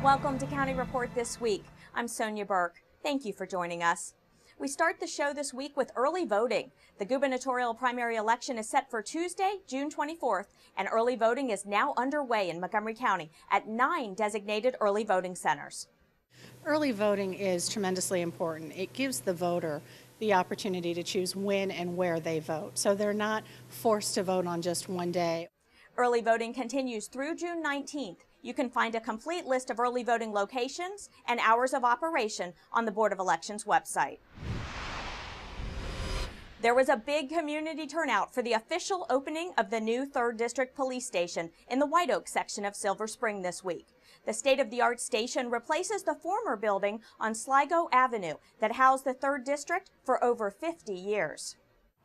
Welcome to County Report This Week. I'm Sonia Burke. Thank you for joining us. We start the show this week with early voting. The gubernatorial primary election is set for Tuesday, June 24th, and early voting is now underway in Montgomery County at 9 designated early voting centers. Early voting is tremendously important. It gives the voter the opportunity to choose when and where they vote, so they're not forced to vote on just one day. Early voting continues through June 19th. You can find a complete list of early voting locations and hours of operation on the Board of Elections website. There was a big community turnout for the official opening of the new 3rd District Police Station in the White Oak section of Silver Spring this week. The state-of-the-art station replaces the former building on Sligo Avenue that housed the 3rd District for over 50 years.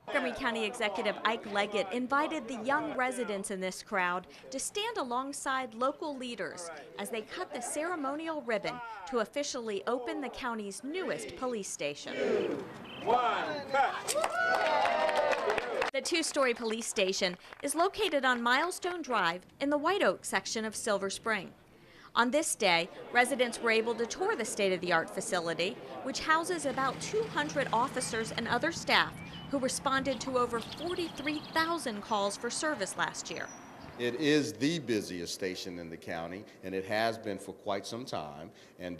Montgomery County Executive Ike Leggett invited the young residents in this crowd to stand alongside local leaders as they cut the ceremonial ribbon to officially open the county's newest police station. 2, 1, cut! The 2-story police station is located on Milestone Drive in the White Oak section of Silver Spring. On this day, residents were able to tour the state-of-the-art facility, which houses about 200 officers and other staff who responded to over 43,000 calls for service last year. It is the busiest station in the county, and it has been for quite some time, and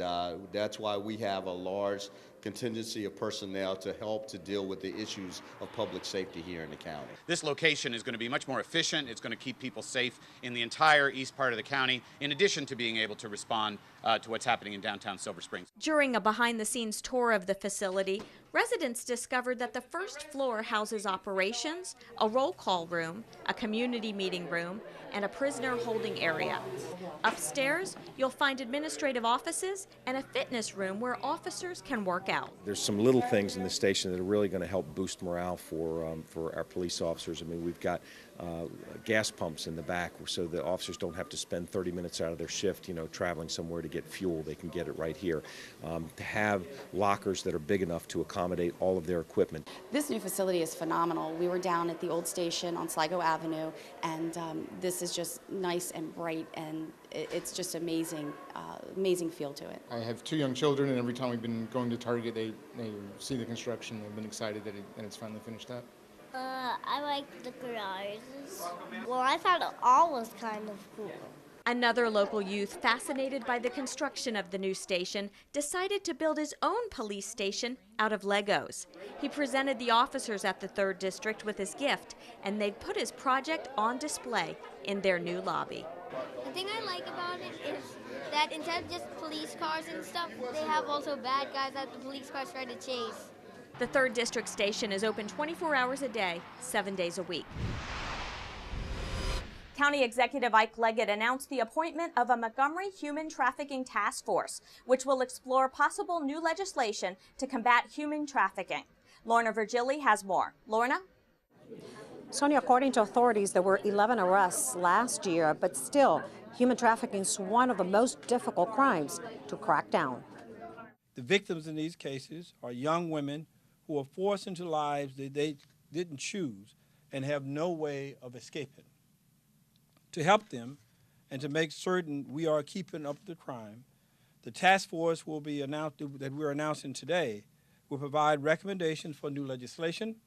that's why we have a large contingency of personnel to help to deal with the issues of public safety here in the county. This location is going to be much more efficient. It's going to keep people safe in the entire east part of the county, in addition to being able to respond to what's happening in downtown Silver Springs. During a behind-the-scenes tour of the facility, residents discovered that the first floor houses operations, a roll call room, a community meeting room, and a prisoner holding area. Upstairs, you'll find administrative offices and a fitness room where officers can work out. There's some little things in the station that are really going to help boost morale for our police officers. I mean, we've got gas pumps in the back so the officers don't have to spend 30 minutes out of their shift, traveling somewhere to get fuel. They can get it right here. To have lockers that are big enough to accommodate all of their equipment. This new facility is phenomenal. We were down at the old station on Sligo Avenue, and this is just nice and bright, and it's just amazing, amazing feel to it. I have 2 young children, and every time we've been going to Target, they see the construction. They've been excited that it's finally finished up. I like the garages. Well, I thought it all was kind of cool. Another local youth, fascinated by the construction of the new station, decided to build his own police station out of Legos. He presented the officers at the 3rd District with his gift, and they've put his project on display in their new lobby. The thing I like about it is that instead of just police cars and stuff, they have also bad guys that the police cars try to chase. The 3rd District station is open 24 hours a day, 7 days a week. County Executive Ike Leggett announced the appointment of a Montgomery Human Trafficking Task Force, which will explore possible new legislation to combat human trafficking. Lorna Virgili has more. Lorna? Sonia, according to authorities, there were 11 arrests last year, but still, human trafficking is one of the most difficult crimes to crack down. The victims in these cases are young women who are forced into lives that they didn't choose and have no way of escaping. To help them and to make certain we are keeping up the crime, the task force will be announced that we're announcing today will provide recommendations for new legislation,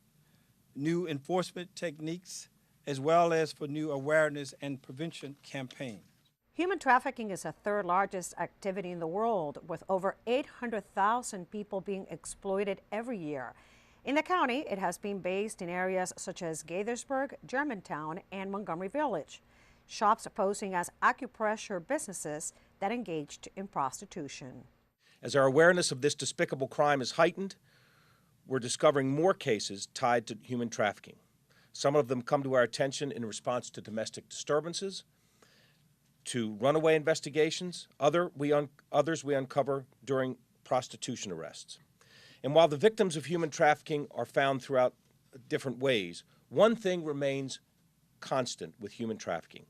new enforcement techniques, as well as for new awareness and prevention campaigns. Human trafficking is the 3rd largest activity in the world, with over 800,000 people being exploited every year. In the county, it has been based in areas such as Gaithersburg, Germantown, and Montgomery Village. Shops posing as acupressure businesses that engaged in prostitution. As our awareness of this despicable crime is heightened, we're discovering more cases tied to human trafficking. Some of them come to our attention in response to domestic disturbances, to runaway investigations, others we uncover during prostitution arrests. And while the victims of human trafficking are found throughout different ways, one thing remains constant with human trafficking.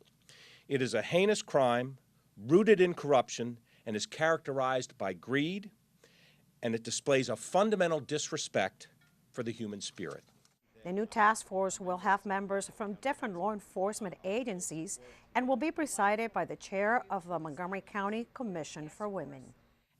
It is a heinous crime rooted in corruption and is characterized by greed, and it displays a fundamental disrespect for the human spirit. The new task force will have members from different law enforcement agencies and will be presided by the chair of the Montgomery County Commission for Women.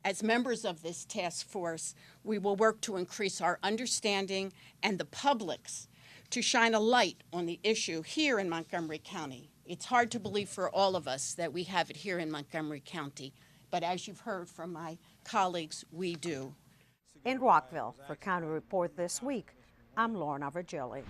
As members of this task force, we will work to increase our understanding and the public's to shine a light on the issue here in Montgomery County. It's hard to believe for all of us that we have it here in Montgomery County, but as you've heard from my colleagues, we do. In Rockville, for County Report This Week, I'm Lorna Virgili.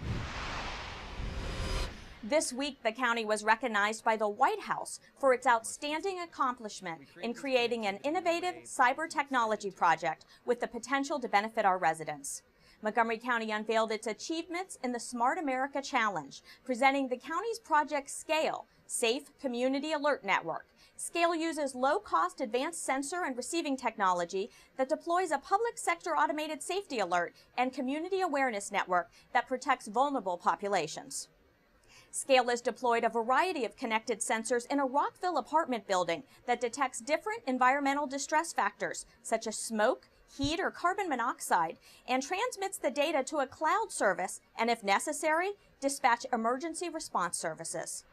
This week, the county was recognized by the White House for its outstanding accomplishment in creating an innovative cyber technology project with the potential to benefit our residents. Montgomery County unveiled its achievements in the Smart America Challenge, presenting the county's project SCALE, Safe Community Alert Network. SCALE uses low-cost advanced sensor and receiving technology that deploys a public sector automated safety alert and community awareness network that protects vulnerable populations. SCALE has deployed a variety of connected sensors in a Rockville apartment building that detects different environmental distress factors, such as smoke, heat, or carbon monoxide, and transmits the data to a cloud service and, if necessary, dispatch emergency response services.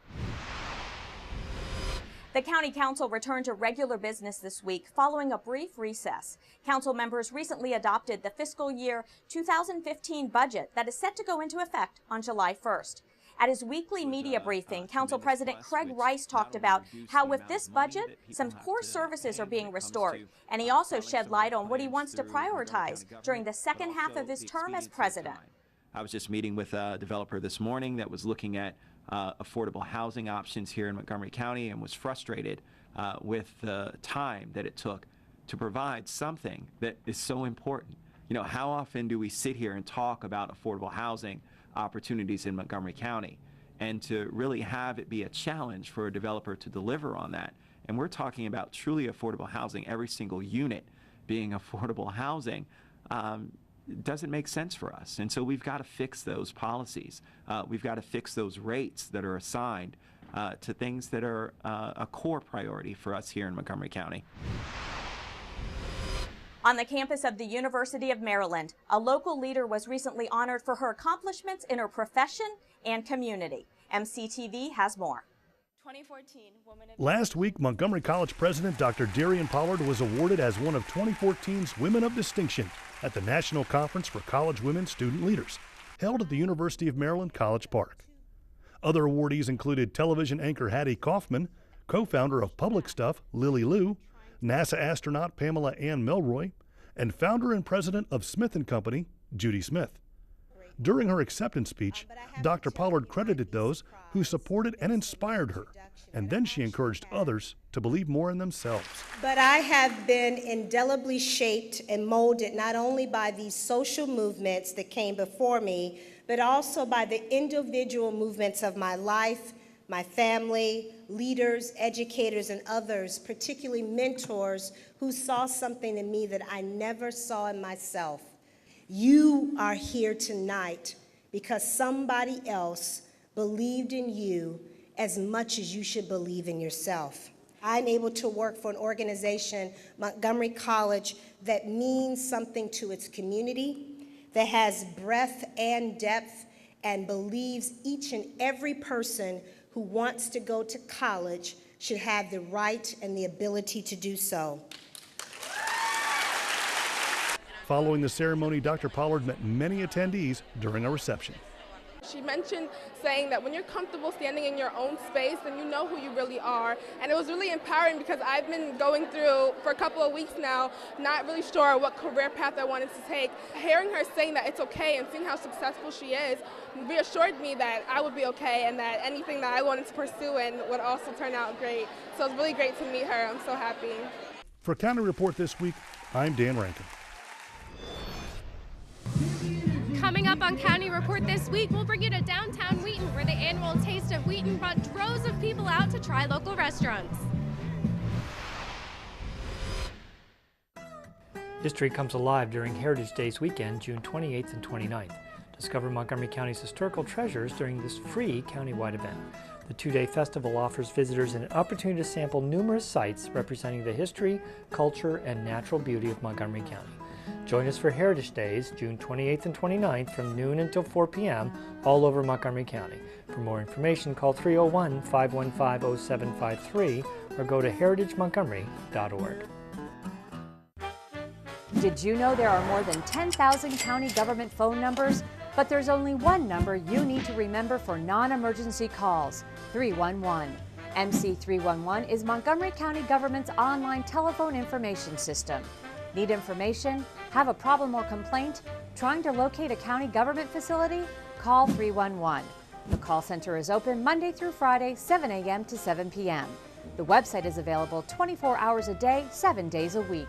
The County Council returned to regular business this week following a brief recess. Council members recently adopted the fiscal year 2015 budget that is set to go into effect on July 1st. At his weekly media briefing, Council President Craig Rice talked about how with this budget, some core services are being restored, and he also shed light on what he wants to prioritize during the second half of his term as president. I was just meeting with a developer this morning that was looking at affordable housing options here in Montgomery County and was frustrated with the time that it took to provide something that is so important. You know, how often do we sit here and talk about affordable housing opportunities in Montgomery County, and to really have it be a challenge for a developer to deliver on that? And we're talking about truly affordable housing, every single unit being affordable housing. Doesn't make sense for us. And so we've got to fix those policies. We've got to fix those rates that are assigned to things that are a core priority for us here in Montgomery County. On the campus of the University of Maryland, a local leader was recently honored for her accomplishments in her profession and community. MCTV has more. 2014 Woman of Last week, Montgomery College President Dr. Darian Pollard was awarded as one of 2014's Women of Distinction at the National Conference for College Women Student Leaders, held at the University of Maryland College Park. Other awardees included television anchor Hattie Kaufman, co-founder of Public Stuff Lily Liu, NASA astronaut Pamela Ann Melroy, and founder and president of Smith & Company, Judy Smith. During her acceptance speech, Dr. Pollard credited those who supported and inspired her, and then she encouraged others to believe more in themselves. But I have been indelibly shaped and molded not only by these social movements that came before me, but also by the individual movements of my life, my family, leaders, educators, and others, particularly mentors who saw something in me that I never saw in myself. You are here tonight because somebody else believed in you as much as you should believe in yourself. I'm able to work for an organization, Montgomery College, that means something to its community, that has breadth and depth, and believes each and every person who wants to go to college should have the right and the ability to do so. Following the ceremony, Dr. Pollard met many attendees during a reception. She mentioned saying that when you're comfortable standing in your own space, then you know who you really are. And it was really empowering because I've been going through, for a couple of weeks now, not really sure what career path I wanted to take. Hearing her saying that it's okay and seeing how successful she is reassured me that I would be okay and that anything that I wanted to pursue and would also turn out great. So it's really great to meet her. I'm so happy. For County Report This Week, I'm Dan Rankin. Coming up on County Report This Week, we'll bring you to downtown Wheaton, where the annual Taste of Wheaton brought droves of people out to try local restaurants. History comes alive during Heritage Days weekend, June 28th and 29th. Discover Montgomery County's historical treasures during this free countywide event. The two-day festival offers visitors an opportunity to sample numerous sites representing the history, culture, and natural beauty of Montgomery County. Join us for Heritage Days, June 28th and 29th from noon until 4 p.m. all over Montgomery County. For more information, call 301-515-0753 or go to heritagemontgomery.org. Did you know there are more than 10,000 county government phone numbers? But there's only one number you need to remember for non-emergency calls, 311. MC311 is Montgomery County government's online telephone information system. Need information? Have a problem or complaint? Trying to locate a county government facility? Call 311. The call center is open Monday through Friday, 7 a.m. to 7 p.m. The website is available 24 hours a day, 7 days a week.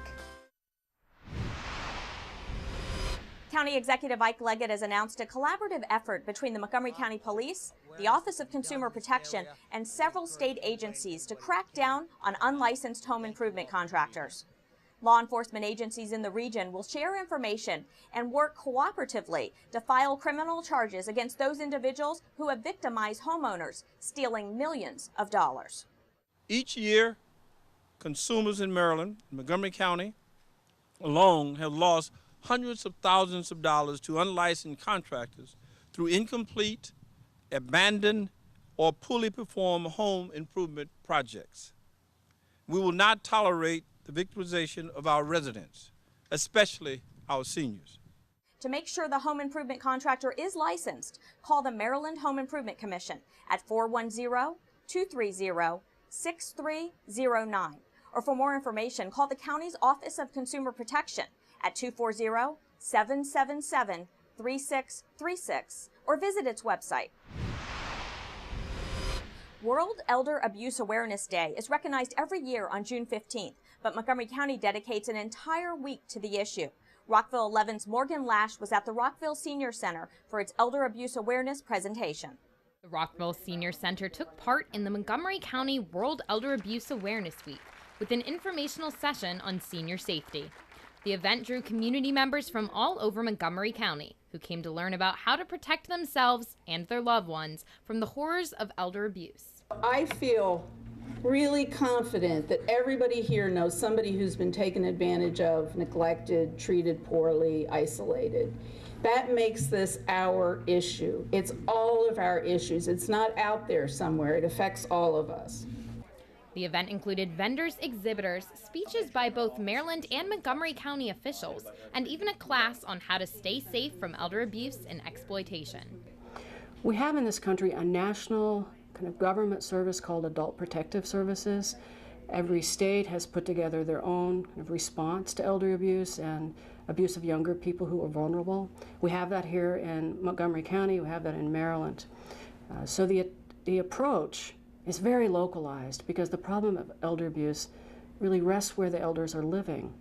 County Executive Ike Leggett has announced a collaborative effort between the Montgomery County Police, the Office of Consumer Protection, and several state agencies to crack down on unlicensed home improvement contractors. Law enforcement agencies in the region will share information and work cooperatively to file criminal charges against those individuals who have victimized homeowners, stealing millions of dollars. Each year, consumers in Maryland, Montgomery County alone, have lost hundreds of thousands of dollars to unlicensed contractors through incomplete, abandoned, or poorly performed home improvement projects. We will not tolerate the victimization of our residents, especially our seniors. To make sure the home improvement contractor is licensed, call the Maryland Home Improvement Commission at 410-230-6309. Or for more information, call the county's Office of Consumer Protection at 240-777-3636 or visit its website. World Elder Abuse Awareness Day is recognized every year on June 15th, but Montgomery County dedicates an entire week to the issue. Rockville 11's Morgan Lash was at the Rockville Senior Center for its Elder Abuse Awareness presentation. The Rockville Senior Center took part in the Montgomery County World Elder Abuse Awareness Week with an informational session on senior safety. The event drew community members from all over Montgomery County who came to learn about how to protect themselves and their loved ones from the horrors of elder abuse. I feel really confident that everybody here knows somebody who's been taken advantage of, neglected, treated poorly, isolated. That makes this our issue. It's all of our issues. It's not out there somewhere. It affects all of us. The event included vendors, exhibitors, speeches by both Maryland and Montgomery County officials, and even a class on how to stay safe from elder abuse and exploitation. We have in this country a national kind of government service called Adult Protective Services. Every state has put together their own kind of response to elder abuse and abuse of younger people who are vulnerable. We have that here in Montgomery County, we have that in Maryland. So the approach is very localized because the problem of elder abuse really rests where the elders are living.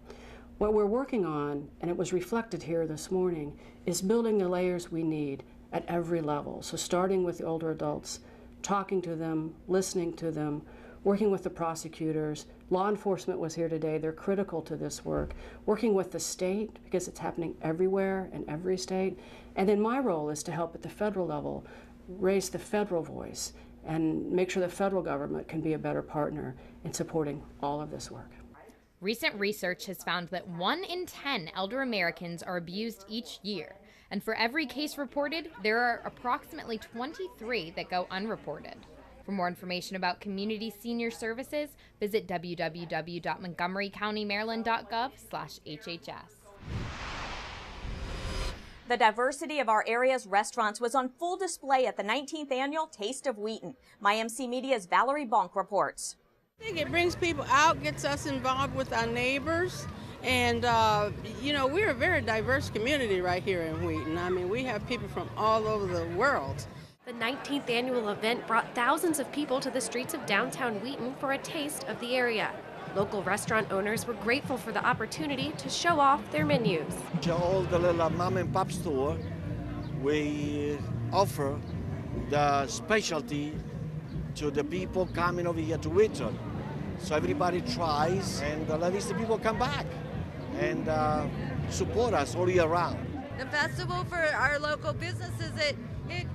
What we're working on, and it was reflected here this morning, is building the layers we need at every level. So starting with the older adults, talking to them, listening to them, working with the prosecutors. Law enforcement was here today. They're critical to this work. Working with the state, because it's happening everywhere in every state. And then my role is to help at the federal level, raise the federal voice, and make sure the federal government can be a better partner in supporting all of this work. Recent research has found that 1 in 10 elder Americans are abused each year. And for every case reported, there are approximately 23 that go unreported. For more information about community senior services, visit www.montgomerycountymaryland.gov/HHS. The diversity of our area's restaurants was on full display at the 19th annual Taste of Wheaton. MyMC Media's Valerie Bonk reports. I think it brings people out, gets us involved with our neighbors, and you know, we're a very diverse community right here in Wheaton. I mean, we have people from all over the world. The 19th annual event brought thousands of people to the streets of downtown Wheaton for a taste of the area. Local restaurant owners were grateful for the opportunity to show off their menus. To all the little mom and pop store, we offer the specialty to the people coming over here to Wheaton. So everybody tries, and at least the people come back and support us all year round. The festival for our local businesses, it brings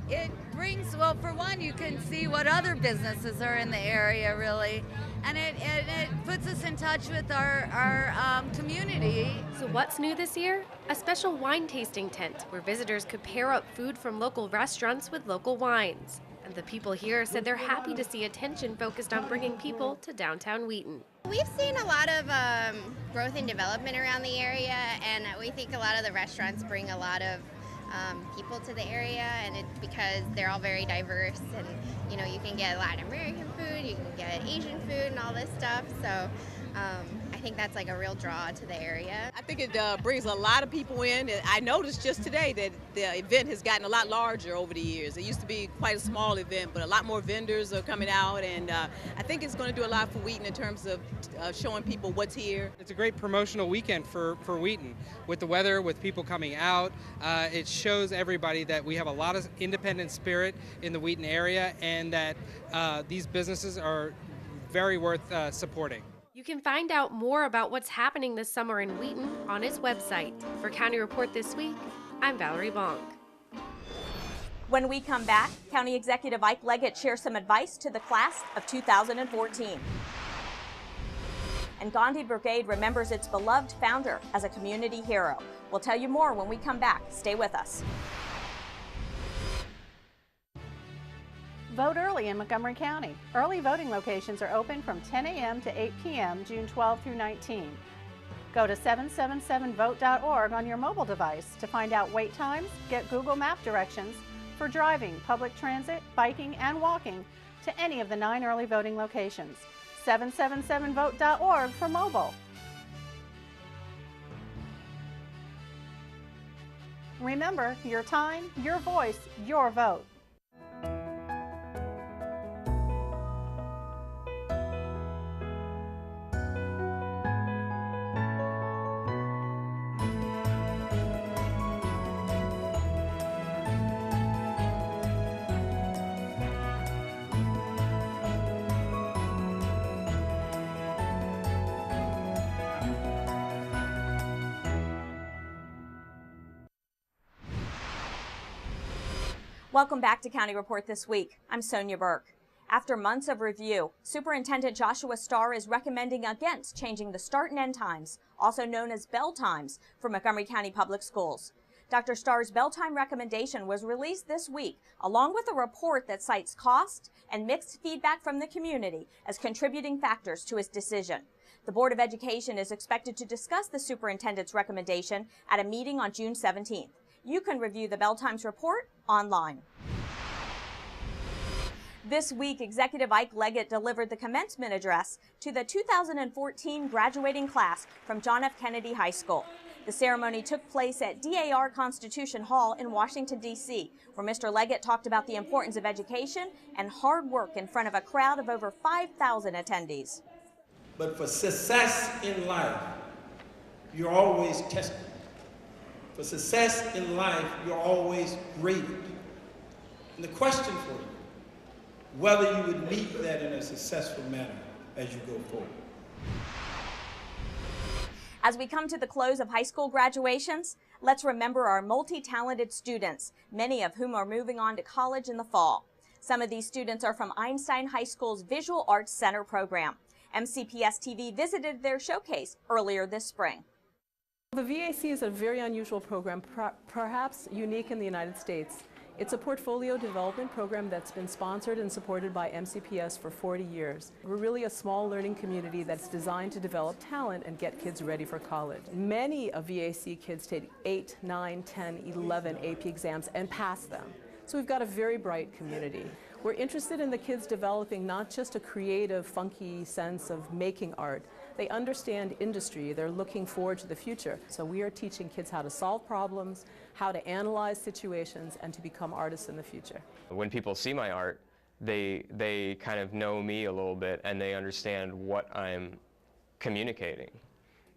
brings, well, for one, you can see what other businesses are in the area, really, and it puts us in touch with our community. So what's new this year? A special wine tasting tent where visitors could pair up food from local restaurants with local wines. And the people here said they're happy to see attention focused on bringing people to downtown Wheaton. We've seen a lot of growth and development around the area, and we think a lot of the restaurants bring a lot of people to the area, and it's because they're all very diverse, and you know, you can get Latin American food, you can get Asian food and all this stuff, so I think that's like a real draw to the area. I think it brings a lot of people in. I noticed just today that the event has gotten a lot larger over the years. It used to be quite a small event, but a lot more vendors are coming out, and I think it's going to do a lot for Wheaton in terms of showing people what's here. It's a great promotional weekend for Wheaton. With the weather, with people coming out, it shows everybody that we have a lot of independent spirit in the Wheaton area, and that these businesses are very worth supporting. You can find out more about what's happening this summer in Wheaton on his website. For County Report This Week, I'm Valerie Bonk. When we come back, County Executive Ike Leggett shares some advice to the class of 2014. And Gandhi Brigade remembers its beloved founder as a community hero. We'll tell you more when we come back. Stay with us. Vote early in Montgomery County. Early voting locations are open from 10 a.m. to 8 p.m. June 12 through 19. Go to 777vote.org on your mobile device to find out wait times, get Google Map directions for driving, public transit, biking, and walking to any of the 9 early voting locations. 777vote.org for mobile. Remember, your time, your voice, your vote. Welcome back to County Report This Week. I'm Sonia Burke. After months of review, Superintendent Joshua Starr is recommending against changing the start and end times, also known as bell times, for Montgomery County Public Schools. Dr. Starr's bell time recommendation was released this week, along with a report that cites cost and mixed feedback from the community as contributing factors to his decision. The Board of Education is expected to discuss the superintendent's recommendation at a meeting on June 17th. You can review the Bell Times report online. This week, Executive Ike Leggett delivered the commencement address to the 2014 graduating class from John F. Kennedy High School. The ceremony took place at DAR Constitution Hall in Washington, D.C., where Mr. Leggett talked about the importance of education and hard work in front of a crowd of over 5,000 attendees. But for success in life, you're always tested. For success in life, you're always graded. And the question for you, whether you would meet that in a successful manner as you go forward. As we come to the close of high school graduations, let's remember our multi-talented students, many of whom are moving on to college in the fall. Some of these students are from Einstein High School's Visual Arts Center program. MCPS TV visited their showcase earlier this spring. The VAC is a very unusual program, perhaps unique in the United States. It's a portfolio development program that's been sponsored and supported by MCPS for 40 years. We're really a small learning community that's designed to develop talent and get kids ready for college. Many of VAC kids take 8, 9, 10, 11 AP exams and pass them. So we've got a very bright community. We're interested in the kids developing not just a creative, funky sense of making art. They understand industry. They're looking forward to the future. So we are teaching kids how to solve problems, how to analyze situations, and to become artists in the future. When people see my art, they kind of know me a little bit, and they understand what I'm communicating,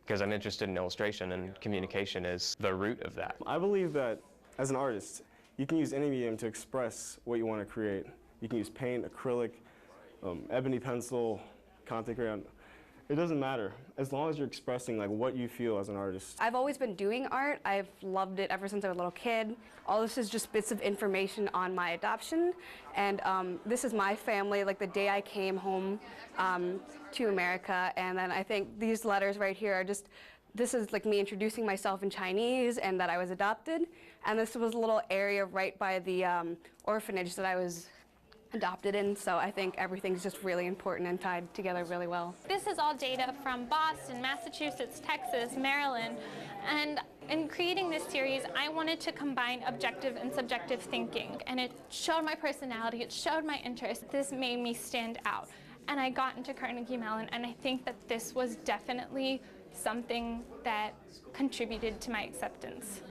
because I'm interested in illustration, and communication is the root of that. I believe that as an artist, you can use any medium to express what you want to create. You can use paint, acrylic, ebony pencil, Conte crayon, It doesn't matter, as long as you're expressing like what you feel as an artist. I've always been doing art. I've loved it ever since I was a little kid. All this is just bits of information on my adoption, and this is my family, like the day I came home to America, and then I think these letters right here are just, this is like me introducing myself in Chinese and that I was adopted, and this was a little area right by the orphanage that I was adopted in, so I think everything's just really important and tied together really well. This is all data from Boston, Massachusetts, Texas, Maryland, and in creating this series, I wanted to combine objective and subjective thinking, and it showed my personality, it showed my interest. This made me stand out, and I got into Carnegie Mellon, and I think that this was definitely something that contributed to my acceptance.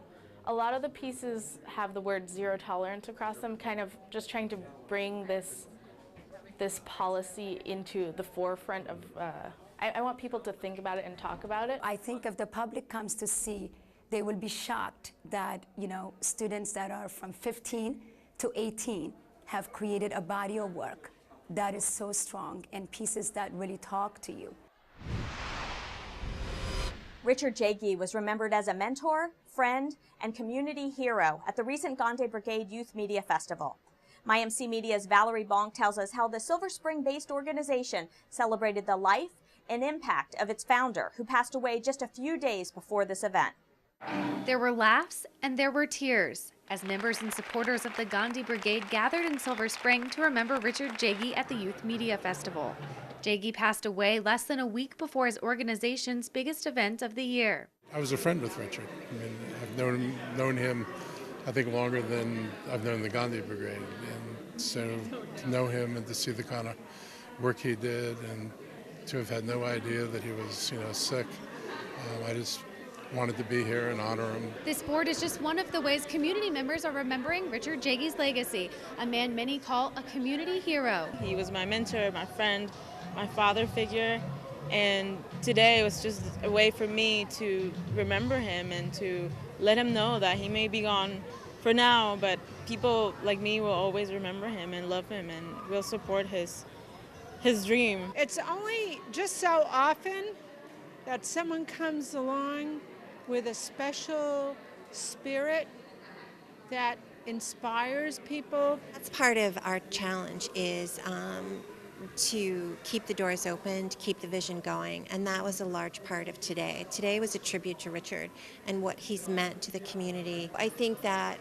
A lot of the pieces have the word zero tolerance across them, kind of just trying to bring this policy into the forefront of, I want people to think about it and talk about it. I think if the public comes to see, they will be shocked that, you know, students that are from 15 to 18 have created a body of work that is so strong and pieces that really talk to you. Richard Jaggi was remembered as a mentor, friend, and community hero at the recent Gandhi Brigade Youth Media Festival. MyMC Media's Valerie Bonk tells us how the Silver Spring-based organization celebrated the life and impact of its founder, who passed away just a few days before this event. There were laughs and there were tears as members and supporters of the Gandhi Brigade gathered in Silver Spring to remember Richard Jaggi at the Youth Media Festival. Jaggi passed away less than a week before his organization's biggest event of the year. I was a friend with Richard. I mean, I've known him, I think, longer than I've known the Gandhi Brigade. And so to know him and to see the kind of work he did and to have had no idea that he was, you know, sick, I just wanted to be here and honor him. This board is just one of the ways community members are remembering Richard Jaggi's legacy, a man many call a community hero. He was my mentor, my friend, my father figure, and today was just a way for me to remember him and to let him know that he may be gone for now, but people like me will always remember him and love him and will support his dream. It's only just so often that someone comes along with a special spirit that inspires people. That's part of our challenge is to keep the doors open, to keep the vision going, and that was a large part of today. Today was a tribute to Richard and what he's meant to the community. I think that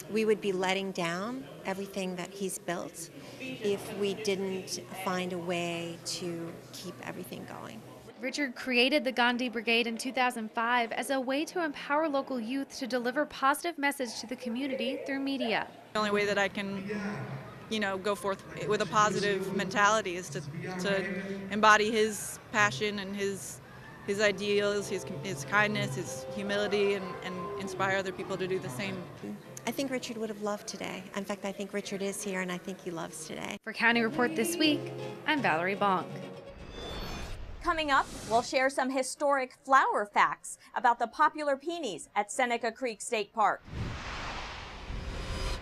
we would be letting down everything that he's built if we didn't find a way to keep everything going. Richard created the Gandhi Brigade in 2005 as a way to empower local youth to deliver positive message to the community through media. The only way that I can, you know, go forth with a positive mentality is to embody his passion and his ideals, his kindness, his humility, and inspire other people to do the same. I think Richard would have loved today. In fact, I think Richard is here, and I think he loves today. For County Report This Week, I'm Valerie Bonk. Coming up, we'll share some historic flower facts about the popular peonies at Seneca Creek State Park.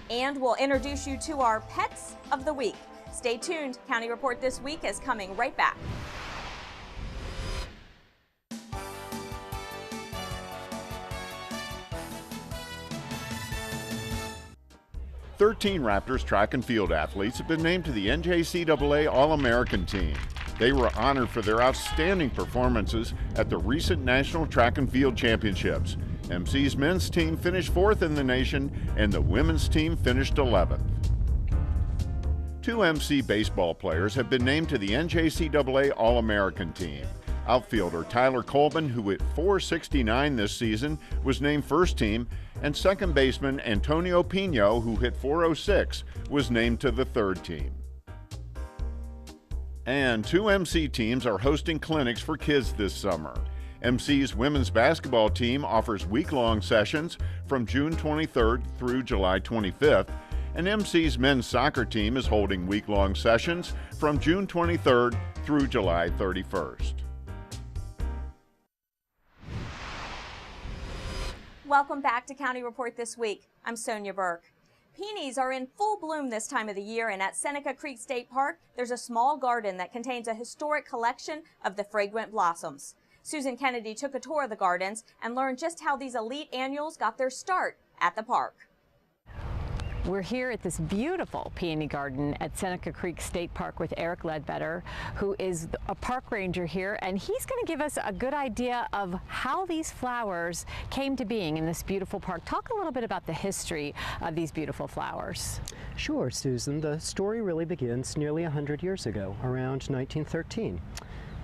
And we'll introduce you to our Pets of the Week. Stay tuned. County Report This Week is coming right back. "13 Raptors track and field athletes have been named to the NJCAA All-American team. They were honored for their outstanding performances at the recent National Track and Field Championships. MC's men's team finished 4th in the nation, and the women's team finished 11th. 2 MC baseball players have been named to the NJCAA All-American team. Outfielder Tyler Colvin, who hit .469 this season, was named first team, and second baseman Antonio Pino, who hit .406, was named to the third team. And 2 MC teams are hosting clinics for kids this summer. MC's women's basketball team offers week-long sessions from June 23rd through July 25th, and MC's men's soccer team is holding week-long sessions from June 23rd through July 31st. Welcome back to County Report This Week. I'm Sonia Burke. Peonies are in full bloom this time of the year, and at Seneca Creek State Park, there's a small garden that contains a historic collection of the fragrant blossoms. Susan Kennedy took a tour of the gardens and learned just how these elite annuals got their start at the park. We're here at this beautiful peony garden at Seneca Creek State Park with Eric Ledbetter, who is a park ranger here, and he's going to give us a good idea of how these flowers came to being in this beautiful park. Talk a little bit about the history of these beautiful flowers. Sure, Susan. The story really begins nearly 100 years ago, around 1913.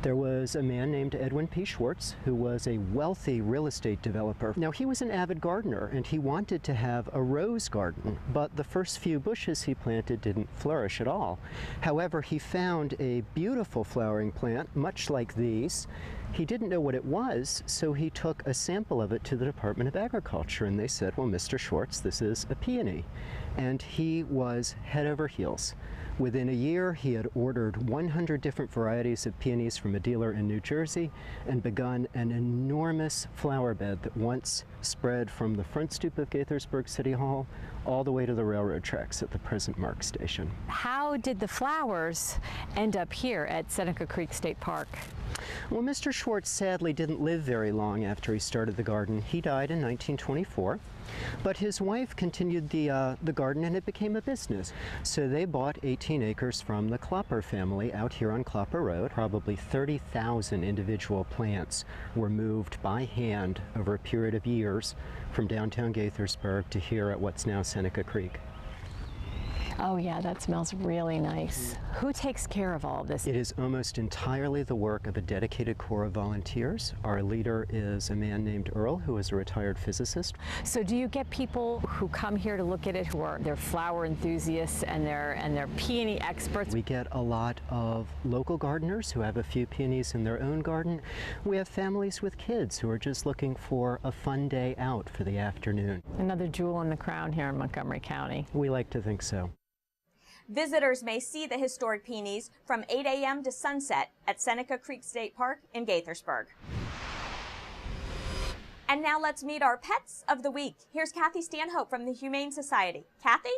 There was a man named Edwin P. Schwartz who was a wealthy real estate developer. Now, he was an avid gardener and he wanted to have a rose garden, but the first few bushes he planted didn't flourish at all. However, he found a beautiful flowering plant, much like these. He didn't know what it was, so he took a sample of it to the Department of Agriculture, and they said, well, Mr. Schwartz, this is a peony. And he was head over heels. Within a year, he had ordered 100 different varieties of peonies from a dealer in New Jersey and begun an enormous flower bed that once spread from the front stoop of Gaithersburg City Hall all the way to the railroad tracks at the present Mark Station. How did the flowers end up here at Seneca Creek State Park? Well, Mr. Schwartz sadly didn't live very long after he started the garden. He died in 1924. But his wife continued the garden, and it became a business. So they bought 18 acres from the Klopper family out here on Klopper Road. Probably 30,000 individual plants were moved by hand over a period of years from downtown Gaithersburg to here at what's now Seneca Creek. Oh yeah, that smells really nice. Who takes care of all of this? It is almost entirely the work of a dedicated corps of volunteers. Our leader is a man named Earl, who is a retired physicist. So do you get people who come here to look at it who are they're flower enthusiasts and they're peony experts? We get a lot of local gardeners who have a few peonies in their own garden. We have families with kids who are just looking for a fun day out for the afternoon. Another jewel in the crown here in Montgomery County. We like to think so. Visitors may see the historic peonies from 8 a.m. to sunset at Seneca Creek State Park in Gaithersburg. And now let's meet our pets of the week. Here's Kathy Stanhope from the Humane Society. Kathy?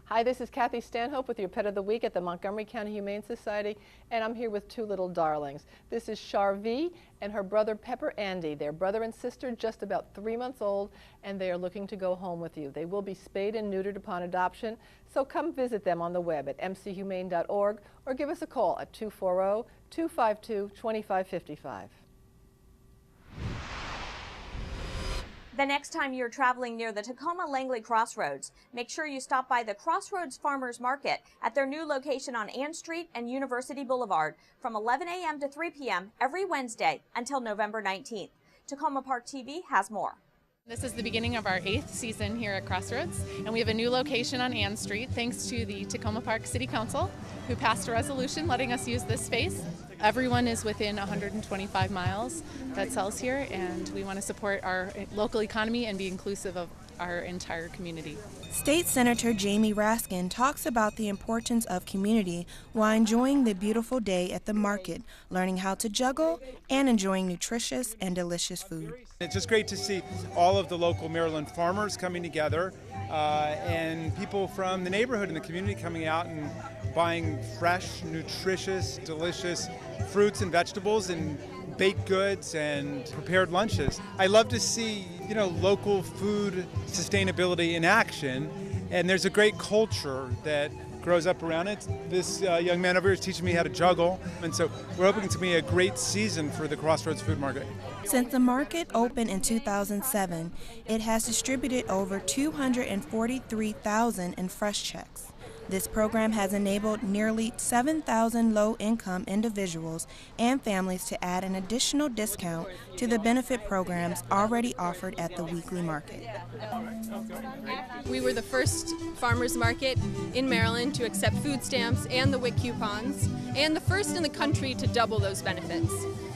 Hi, this is Kathy Stanhope with your Pet of the Week at the Montgomery County Humane Society, and I'm here with two little darlings. This is Charvie and her brother Pepper Andy. They're brother and sister, just about 3 months old, and they are looking to go home with you. They will be spayed and neutered upon adoption, so come visit them on the web at mchumane.org or give us a call at 240-252-2555. The next time you're traveling near the Tacoma-Langley Crossroads, make sure you stop by the Crossroads Farmers Market at their new location on Ann Street and University Boulevard from 11 a.m. to 3 p.m. every Wednesday until November 19th. Tacoma Park TV has more. This is the beginning of our 8th season here at Crossroads, and we have a new location on Ann Street thanks to the Tacoma Park City Council, who passed a resolution letting us use this space. Everyone is within 125 miles that sells here, and we want to support our local economy and be inclusive of our entire community. State Senator Jamie Raskin talks about the importance of community while enjoying the beautiful day at the market, learning how to juggle, and enjoying nutritious and delicious food. It's just great to see all of the local Maryland farmers coming together and people from the neighborhood and the community coming out and buying fresh, nutritious, delicious fruits and vegetables and baked goods and prepared lunches. I love to see, local food sustainability in action, and there's a great culture that grows up around it. This young man over here is teaching me how to juggle, and so we're hoping to be a great season for the Crossroads Food Market. Since the market opened in 2007, it has distributed over 243,000 in fresh checks. This program has enabled nearly 7,000 low-income individuals and families to add an additional discount to the benefit programs already offered at the weekly market. We were the first farmers market in Maryland to accept food stamps and the WIC coupons, and the first in the country to double those benefits.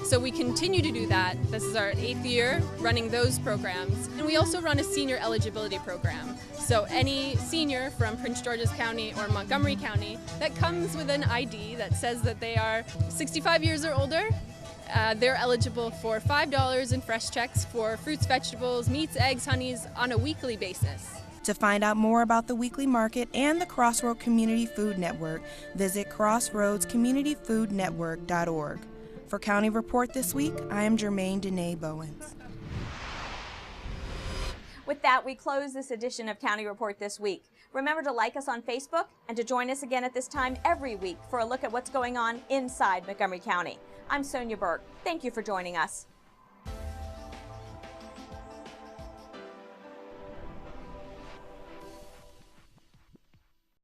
So we continue to do that. This is our 8th year running those programs. And we also run a senior eligibility program. So any senior from Prince George's County or Montgomery County that comes with an ID that says that they are 65 years or older, they're eligible for $5 in fresh checks for fruits, vegetables, meats, eggs, honeys on a weekly basis. To find out more about the weekly market and the Crossroads Community Food Network, visit crossroadscommunityfoodnetwork.org. For County Report this week, I am Jermaine Danae Bowens. With that, we close this edition of County Report this week. Remember to like us on Facebook and to join us again at this time every week for a look at what's going on inside Montgomery County. I'm Sonia Burke. Thank you for joining us.